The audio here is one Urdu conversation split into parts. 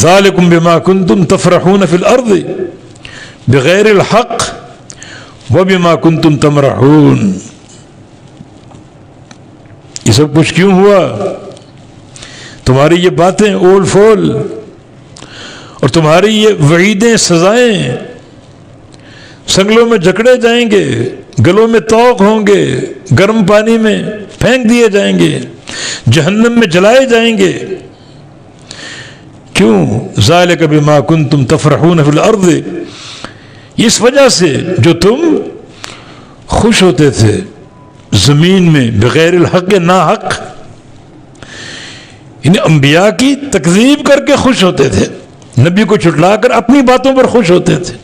ذالکم بما کنتم تفرحون فی الارض بغیر الحق وبما کنتم تمرحون. یہ سب کچھ کیوں ہوا؟ تمہاری یہ باتیں اول فول اور تمہاری یہ وعیدیں، سزائیں، سنگلوں میں جکڑے جائیں گے، گلوں میں طوق ہوں گے، گرم پانی میں پھینک دیے جائیں گے، جہنم میں جلائے جائیں گے. کیوں؟ ذالک بما کنتم تفرحون فی الارض، اس وجہ سے جو تم خوش ہوتے تھے زمین میں بغیر الحق، ناحق، یعنی انبیاء کی تکذیب کر کے خوش ہوتے تھے، نبی کو چھٹلا کر اپنی باتوں پر خوش ہوتے تھے،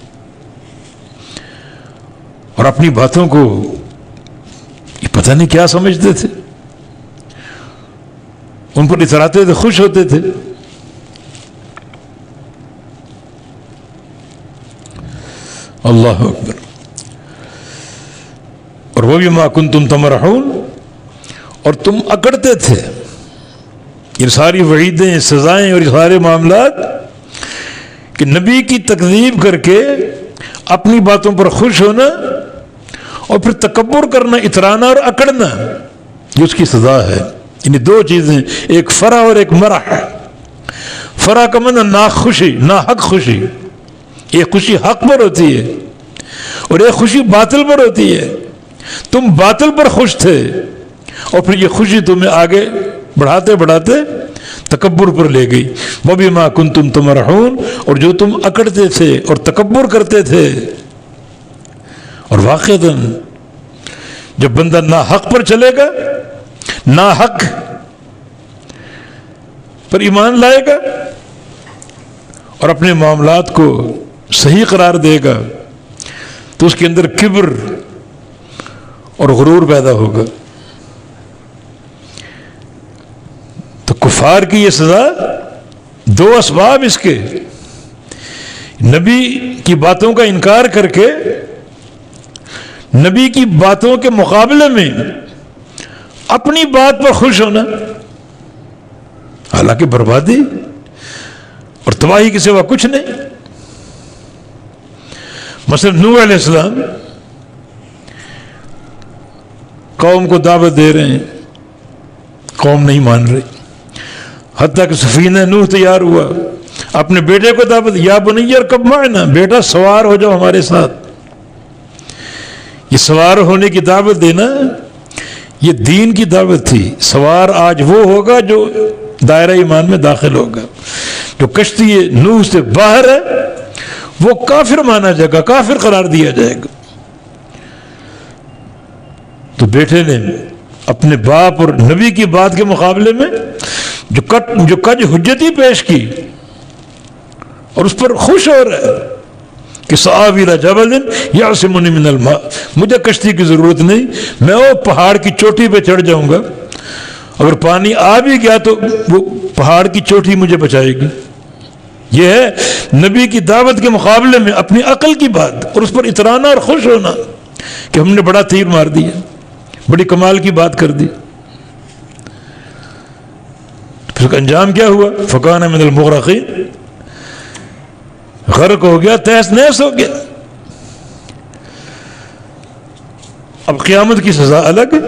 اور اپنی باتوں کو یہ پتہ نہیں کیا سمجھتے تھے، ان پر اتراتے تھے، خوش ہوتے تھے. اللہ اکبر. اور وہ بھی ما کنتم تمرحون، اور تم اکڑتے تھے. یہ ساری وعیدیں، سزائیں اور یہ سارے معاملات کہ نبی کی تکذیب کر کے اپنی باتوں پر خوش ہونا اور پھر تکبر کرنا، اترانا اور اکڑنا، یہ اس کی سزا ہے. یعنی دو چیزیں، ایک فرح اور ایک مرح. فرح کا معنی ناخوشی، ناحق خوشی. ایک خوشی حق پر ہوتی ہے اور ایک خوشی باطل پر ہوتی ہے. تم باطل پر خوش تھے اور پھر یہ خوشی تمہیں آگے بڑھاتے بڑھاتے تکبر پر لے گئی. وَبِمَا كُنْتُمْ تَمْرَحُونَ، اور جو تم اکڑتے تھے اور تکبر کرتے تھے. اور واقعتاً جب بندہ ناحق پر چلے گا، ناحق پر ایمان لائے گا اور اپنے معاملات کو صحیح قرار دے گا، تو اس کے اندر کبر اور غرور پیدا ہوگا. تو کفار کی یہ سزا، دو اسباب اس کے: نبی کی باتوں کا انکار کر کے نبی کی باتوں کے مقابلے میں اپنی بات پر خوش ہونا، حالانکہ بربادی اور تباہی کے سوا کچھ نہیں. مثلا نوح علیہ السلام قوم کو دعوت دے رہے ہیں، قوم نہیں مان رہی، حتیٰ کہ سفینہ نوح تیار ہوا، اپنے بیٹے کو دعوت، یا بنی ارکب معنا، بیٹا سوار ہو جاؤ ہمارے ساتھ. یہ سوار ہونے کی دعوت دینا یہ دین کی دعوت تھی. سوار آج وہ ہوگا جو دائرہ ایمان میں داخل ہوگا. جو کشتی نوح سے باہر ہے وہ کافر مانا جائے گا، کافر قرار دیا جائے گا. تو بیٹے نے اپنے باپ اور نبی کی بات کے مقابلے میں جو کج حجتی پیش کی اور اس پر خوش ہو رہا ہے کہ سآوی الی جبل یعصمنی من الماء، مجھے کشتی کی ضرورت نہیں، میں وہ پہاڑ کی چوٹی پہ چڑھ جاؤں گا، اگر پانی آ بھی گیا تو وہ پہاڑ کی چوٹی مجھے بچائے گی. یہ ہے نبی کی دعوت کے مقابلے میں اپنی عقل کی بات اور اس پر اترانا اور خوش ہونا کہ ہم نے بڑا تیر مار دیا، بڑی کمال کی بات کر دی. پھر اس کا انجام کیا ہوا؟ فکان من المغرقین، غرق ہو گیا، تہس نہس ہو گیا. اب قیامت کی سزا الگ ہے.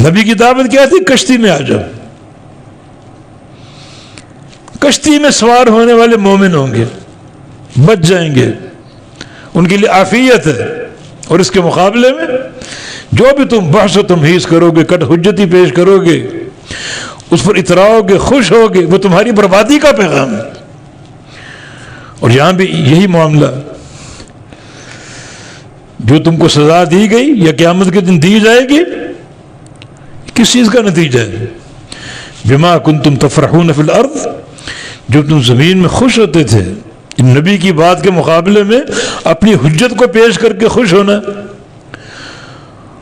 نبی کی دعوت کیا تھی؟ کشتی میں آ جاؤ. کشتی میں سوار ہونے والے مومن ہوں گے، بچ جائیں گے، ان کے لیے عافیت ہے. اور اس کے مقابلے میں جو بھی تم بحث و تمہیز کرو گے، کٹ حجتی پیش کرو گے، اس پر اتراؤ گے، خوش ہوگے، وہ تمہاری بربادی کا پیغام ہے. اور یہاں بھی یہی معاملہ، جو تم کو سزا دی گئی یا قیامت کے دن دی جائے گی، کس چیز کا نتیجہ ہے؟ بما کنتم تفرحون فی الارض، جو تم زمین میں خوش ہوتے تھے نبی کی بات کے مقابلے میں اپنی حجت کو پیش کر کے خوش ہونا.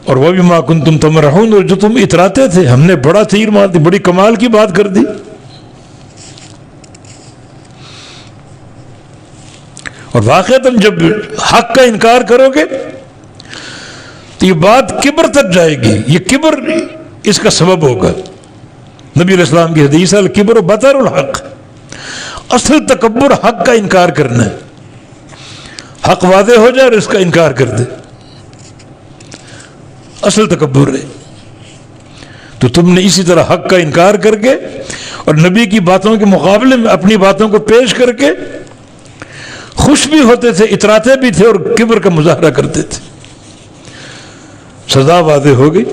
اور وہ بما کنتم تمرحون، اور جو تم اتراتے تھے ہم نے بڑا تیر مار دی، بڑی کمال کی بات کر دی. اور واقعتاً جب حق کا انکار کرو گے تو یہ بات کبر تک جائے گی. یہ کبر اس کا سبب ہوگا نبی علیہ السلام کی حدیث ہے الکبر بطر الحق، اصل تکبر حق کا انکار کرنا ہے، حق واضح ہو جائے اور اس کا انکار کر دے، اصل تکبر ہے۔ تو تم نے اسی طرح حق کا انکار کر کے اور نبی کی باتوں کے مقابلے میں اپنی باتوں کو پیش کر کے خوش بھی ہوتے تھے، اتراتے بھی تھے اور کبر کا مظاہرہ کرتے تھے۔ سزا واضح ہو گئی۔